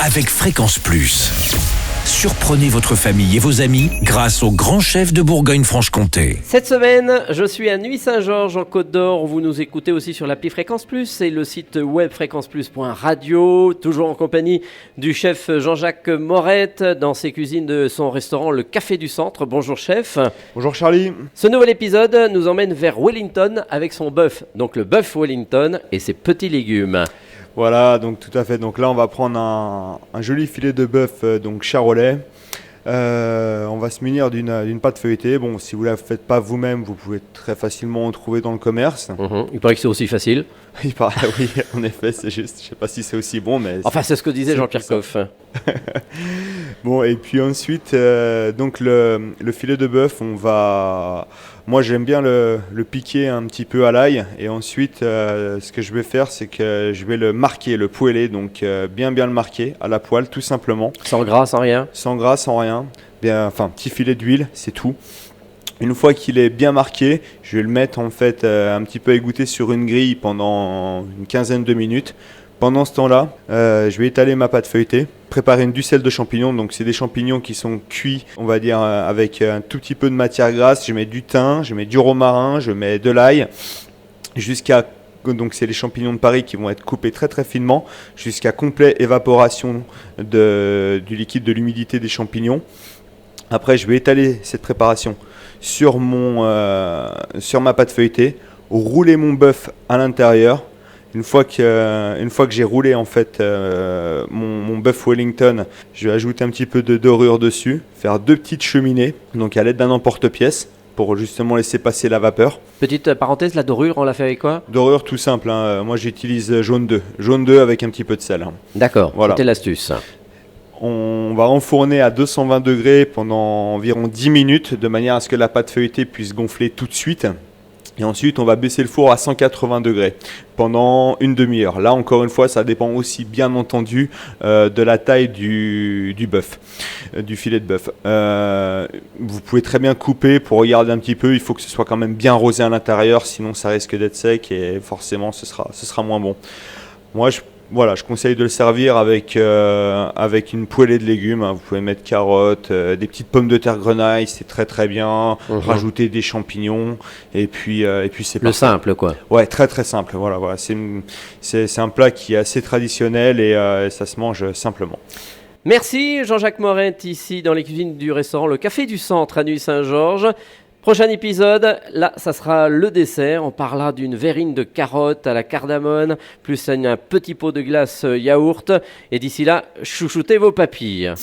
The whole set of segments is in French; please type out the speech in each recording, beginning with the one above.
avec Fréquence Plus. Surprenez votre famille et vos amis grâce au grand chef de Bourgogne-Franche-Comté. Cette semaine, je suis à Nuits-Saint-Georges en Côte-d'Or. Vous nous écoutez aussi sur l'appli Fréquence Plus et le site web fréquenceplus.radio. Toujours en compagnie du chef Jean-Jacques Morette dans ses cuisines de son restaurant Le Café du Centre. Bonjour chef. Bonjour Charlie. Ce nouvel épisode nous emmène vers Wellington avec son bœuf. Donc le bœuf Wellington et ses petits légumes. Voilà, donc tout à fait. Donc là, on va prendre un joli filet de bœuf, donc charolais. On va se munir d'une pâte feuilletée. Bon, si vous ne la faites pas vous-même, vous pouvez très facilement en trouver dans le commerce. Il paraît que c'est aussi facile. Il paraît, oui, en effet, c'est juste. Je ne sais pas si c'est aussi bon, mais... Enfin, c'est ce que disait Jean-Pierre Coff. Bon, et puis ensuite, donc le filet de bœuf, moi, j'aime bien le piquer un petit peu à l'ail. Et ensuite, ce que je vais faire, c'est que je vais le marquer, le poêler. Donc, bien le marquer à la poêle, tout simplement. Sans gras, sans rien. Sans gras, sans rien. Enfin, petit filet d'huile, c'est tout. Une fois qu'il est bien marqué, je vais le mettre en fait un petit peu égoutter sur une grille pendant une quinzaine de minutes. Pendant ce temps-là, je vais étaler ma pâte feuilletée, préparer une ducelle de champignons. Donc c'est des champignons qui sont cuits, on va dire, avec un tout petit peu de matière grasse. Je mets du thym, je mets du romarin, je mets de l'ail, donc c'est les champignons de Paris qui vont être coupés très très finement, jusqu'à complète évaporation du liquide de l'humidité des champignons. Après, je vais étaler cette préparation sur ma pâte feuilletée, rouler mon bœuf à l'intérieur. Une fois que j'ai roulé en fait mon bœuf Wellington, je vais ajouter un petit peu de dorure dessus, faire 2 petites cheminées, donc à l'aide d'un emporte-pièce pour justement laisser passer la vapeur. Petite parenthèse, la dorure, on l'a fait avec quoi ? Dorure tout simple, hein. Moi j'utilise jaune d'œuf avec un petit peu de sel. Hein. D'accord, voilà. C'était l'astuce. On va enfourner à 220 degrés pendant environ 10 minutes de manière à ce que la pâte feuilletée puisse gonfler tout de suite. Et ensuite, on va baisser le four à 180 degrés pendant une demi-heure. Là, encore une fois, ça dépend aussi, bien entendu, de la taille du bœuf, du filet de bœuf. Vous pouvez très bien couper pour regarder un petit peu. Il faut que ce soit quand même bien rosé à l'intérieur, sinon ça risque d'être sec et forcément, ce sera moins bon. Moi, je conseille de le servir avec une poêlée de légumes. Vous pouvez mettre carottes, des petites pommes de terre grenaille, c'est très très bien. Rajouter des champignons et puis c'est le simple quoi. Ouais, très très simple. Voilà. C'est un plat qui est assez traditionnel et ça se mange simplement. Merci Jean-Jacques Morette ici dans les cuisines du restaurant Le Café du Centre à Nuits-Saint-Georges. Prochain épisode, là, ça sera le dessert. On parlera d'une verrine de carottes à la cardamone, plus un petit pot de glace yaourt. Et d'ici là, chouchoutez vos papilles.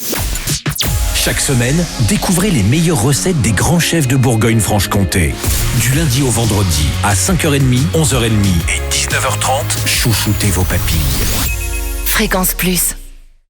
Chaque semaine, découvrez les meilleures recettes des grands chefs de Bourgogne-Franche-Comté. Du lundi au vendredi, à 5h30, 11h30 et 19h30, chouchoutez vos papilles. Fréquence Plus.